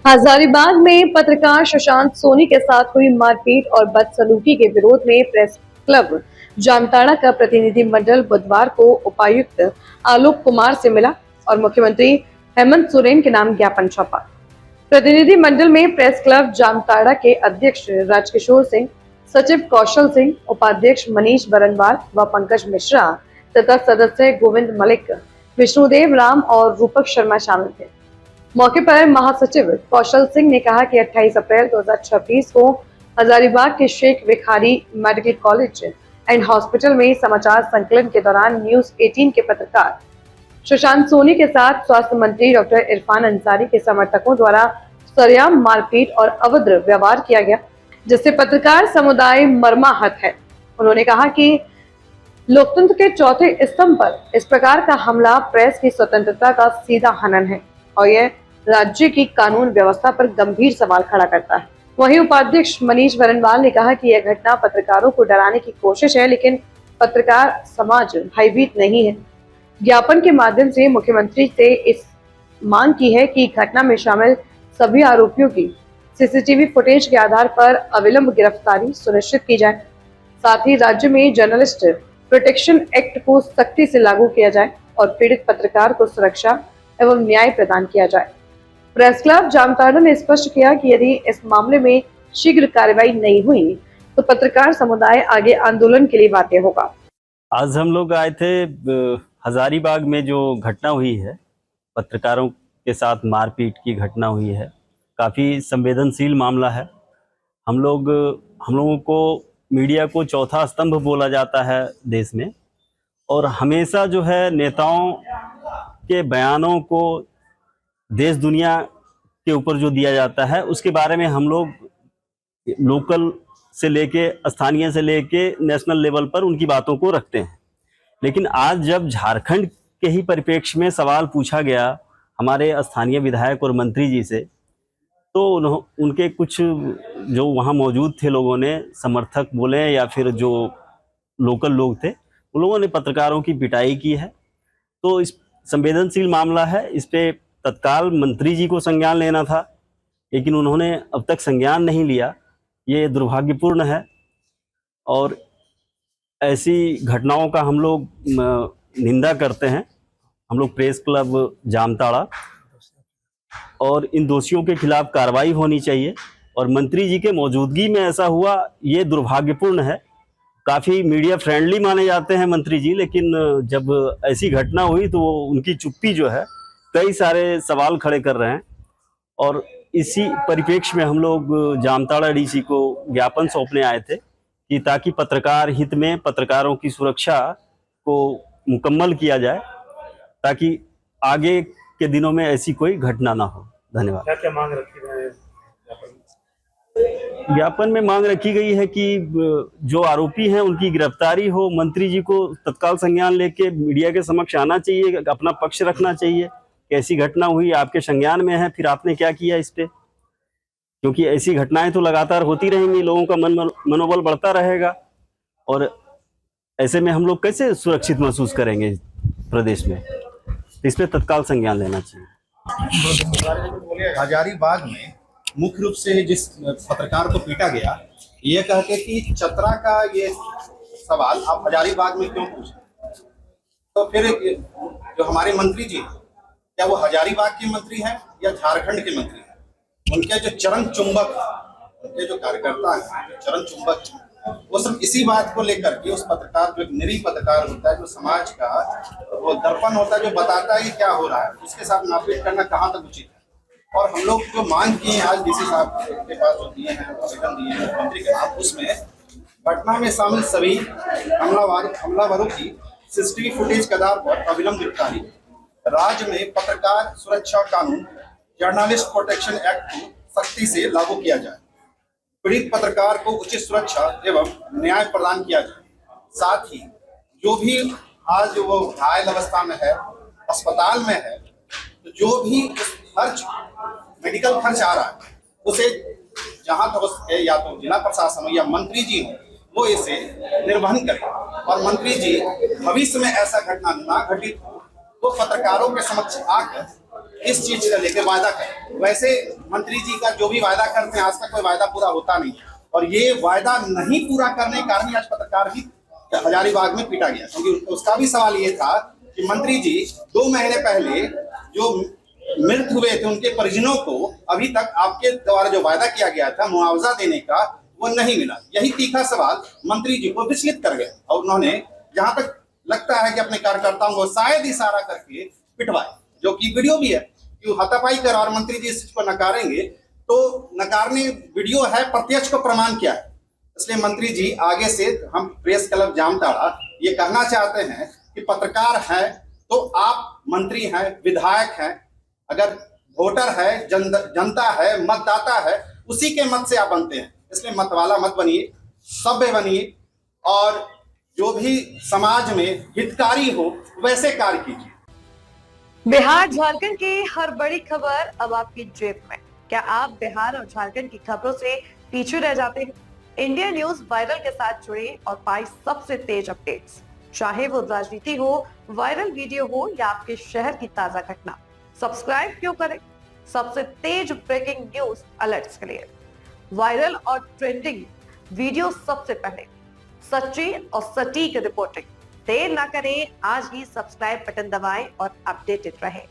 हजारीबाग में पत्रकार सुशांत सोनी के साथ हुई मारपीट और बदसलूकी के विरोध में प्रेस क्लब जामताड़ा का प्रतिनिधि मंडल बुधवार को उपायुक्त आलोक कुमार से मिला और मुख्यमंत्री हेमंत सोरेन के नाम ज्ञापन सौंपा। प्रतिनिधि मंडल में प्रेस क्लब जामताड़ा के अध्यक्ष राजकिशोर सिंह, सचिव कौशल सिंह, उपाध्यक्ष मनीष बरनवाल व पंकज मिश्रा तथा सदस्य गोविंद मलिक, विष्णुदेव राम और रूपक शर्मा शामिल थे। मौके पर महासचिव कौशल सिंह ने कहा कि 28 अप्रैल 2026 को हजारीबाग के शेख विखारी मेडिकल कॉलेज एंड हॉस्पिटल में समाचार संकलन के दौरान न्यूज 18 के पत्रकार सुशांत सोनी के साथ स्वास्थ्य मंत्री डॉक्टर इरफान अंसारी के समर्थकों द्वारा सरेआम मारपीट और अभद्र व्यवहार किया गया, जिससे पत्रकार समुदाय मर्माहत है। उन्होंने कहा कि लोकतंत्र के चौथे स्तंभ पर इस प्रकार का हमला प्रेस की स्वतंत्रता का सीधा हनन है और यह राज्य की कानून व्यवस्था पर गंभीर सवाल खड़ा करता है। वहीं उपाध्यक्ष मनीष बरनवाल ने कहा कि यह घटना पत्रकारों को डराने की कोशिश है, लेकिन पत्रकार समाज भयभीत नहीं है। ज्ञापन के माध्यम से मुख्यमंत्री से इस मांग की है कि घटना में शामिल सभी आरोपियों की सीसीटीवी फुटेज के आधार पर अविलंब गिरफ्तारी सुनिश्चित की जाए। साथ ही राज्य में जर्नलिस्ट प्रोटेक्शन एक्ट को सख्ती से लागू किया जाए और पीड़ित पत्रकार को सुरक्षा एवं न्याय प्रदान किया जाए। प्रेस क्लब जामताड़ा ने स्पष्ट किया कि यदि इस मामले में शीघ्र कार्रवाई नहीं हुई तो पत्रकार समुदाय आगे आंदोलन के लिए बाध्य होगा। आज हम लोग आए थे हजारीबाग में जो घटना हुई है, पत्रकारों के साथ मारपीट की घटना हुई है, काफ़ी संवेदनशील मामला है। हम लोगों को मीडिया को चौथा स्तंभ बोला जाता है देश में, और हमेशा जो है नेताओं के बयानों को देश दुनिया के ऊपर जो दिया जाता है उसके बारे में हम लोग लोकल से लेके स्थानीय से लेके नेशनल लेवल पर उनकी बातों को रखते हैं। लेकिन आज जब झारखंड के ही परिप्रेक्ष्य में सवाल पूछा गया हमारे स्थानीय विधायक और मंत्री जी से, तो उनके कुछ जो वहाँ मौजूद थे लोगों ने, समर्थक बोले या फिर जो लोकल लोग थे, उन लोगों ने पत्रकारों की पिटाई की है। तो इस संवेदनशील मामला है, इस पे तत्काल मंत्री जी को संज्ञान लेना था, लेकिन उन्होंने अब तक संज्ञान नहीं लिया। ये दुर्भाग्यपूर्ण है और ऐसी घटनाओं का हम लोग निंदा करते हैं। हम लोग प्रेस क्लब जामताड़ा, और इन दोषियों के खिलाफ कार्रवाई होनी चाहिए। और मंत्री जी के मौजूदगी में ऐसा हुआ, ये दुर्भाग्यपूर्ण है। काफ़ी मीडिया फ्रेंडली माने जाते हैं मंत्री जी, लेकिन जब ऐसी घटना हुई तो उनकी चुप्पी जो है कई सारे सवाल खड़े कर रहे हैं। और इसी परिप्रेक्ष्य में हम लोग जामताड़ा डीसी को ज्ञापन सौंपने आए थे कि ताकि पत्रकार हित में पत्रकारों की सुरक्षा को मुकम्मल किया जाए, ताकि आगे के दिनों में ऐसी कोई घटना ना हो। धन्यवाद। क्या क्या मांग रखी है ज्ञापन में? मांग रखी गई है कि जो आरोपी हैं उनकी गिरफ्तारी हो। मंत्री जी को तत्काल संज्ञान लेके मीडिया के समक्ष आना चाहिए, अपना पक्ष रखना चाहिए। कैसी घटना हुई, आपके संज्ञान में है, फिर आपने क्या किया इस पे? क्योंकि ऐसी घटनाएं तो लगातार होती रहेंगी, लोगों का मनोबल बढ़ता रहेगा, और ऐसे में हम लोग कैसे सुरक्षित महसूस करेंगे प्रदेश में? इस पे तत्काल संज्ञान लेना चाहिए। हजारीबाग में मुख्य रूप से जिस पत्रकार को पीटा गया, ये कहते कि चतरा का ये सवाल आप हजारीबाग में क्यों पूछे? तो फिर जो हमारे मंत्री जी, क्या वो हजारीबाग के मंत्री हैं या झारखंड के मंत्री हैं? उनके जो चरण चुंबक, उनके जो कार्यकर्ता हैं, चरण चुंबक, वो सब इसी बात को लेकर कि उस पत्रकार, जो एक निरीह पत्रकार होता है, जो समाज का वो दर्पण होता है, जो बताता है कि क्या हो रहा है, उसके साथ मारपीट करना कहाँ तक उचित है। और हम लोग जो मांग किए हैं आज डीसी साहब के पास जो दिए हैं, आवेदन दिए हैं मंत्री के नाम, उसमें घटना में शामिल सभी हमलावरों की सीसीटीवी फुटेज के आधार पर अविलंब गिरफ्तारी, राज्य में पत्रकार सुरक्षा कानून जर्नलिस्ट प्रोटेक्शन एक्ट को सख्ती से लागू किया जाए, पीड़ित पत्रकार को उचित सुरक्षा एवं न्याय प्रदान किया जाए। साथ ही जो भी आज वो घायल अवस्था में है, अस्पताल में है, तो जो भी खर्च, मेडिकल खर्च आ रहा है, उसे जहां तक हो सके या तो जिला प्रशासन हो या मंत्री जी हो, वो इसे निर्वहन करें। और मंत्री जी भविष्य में ऐसा घटना ना घटित हो तो पत्रकारों के समक्ष आकर इस चीज को लेकर वायदा करें। वैसे मंत्री जी का जो भी वायदा करते हैं आज तक कोई वायदा पूरा होता नहीं, और ये वायदा नहीं पूरा करने के कारण ही आज पत्रकार भी हजारीबाग में पीटा गया। क्योंकि उसका भी सवाल ये था कि मंत्री जी 2 महीने पहले जो मृत हुए थे उनके परिजनों को अभी तक आपके द्वारा जो वायदा किया गया था मुआवजा देने का वो नहीं मिला। यही तीखा सवाल मंत्री जी को विचलित कर गया और उन्होंने जहां तक लगता है कि अपने कार्यकर्ताओं को शायद इशारा करके पिटवाए, जो कि वीडियो भी है कि हाथापाई कर और मंत्री जी इस चीज को नकारेंगे तो नकारने वीडियो है, प्रत्यक्ष को प्रमाण क्या है। इसलिए मंत्री जी आगे से हम प्रेस क्लब जामताड़ा ये कहना चाहते हैं कि पत्रकार है तो आप मंत्री हैं, विधायक हैं, अगर वोटर है, जनता है, मतदाता है, उसी के मत से आप बनते हैं। इसलिए मतवाला मत बनिए, सभ्य बनिए और जो भी समाज में हितकारी हो वैसे कार्य कीजिए। बिहार झारखंड की हर बड़ी खबर अब आपकी जेब में। क्या आप बिहार और झारखंड की खबरों से पीछे रह जाते हैं? इंडिया न्यूज वायरल के साथ जुड़े और पाए सबसे तेज अपडेट्स, चाहे वो राजनीति हो, वायरल वीडियो हो या आपके शहर की ताजा घटना। सब्सक्राइब क्यों करें? सबसे तेज ब्रेकिंग न्यूज अलर्ट्स के लिए, वायरल और ट्रेंडिंग वीडियो सबसे पहले, सच्ची और सटीक रिपोर्टिंग। देर ना करें, आज ही सब्सक्राइब बटन दबाएं और अपडेटेड रहें।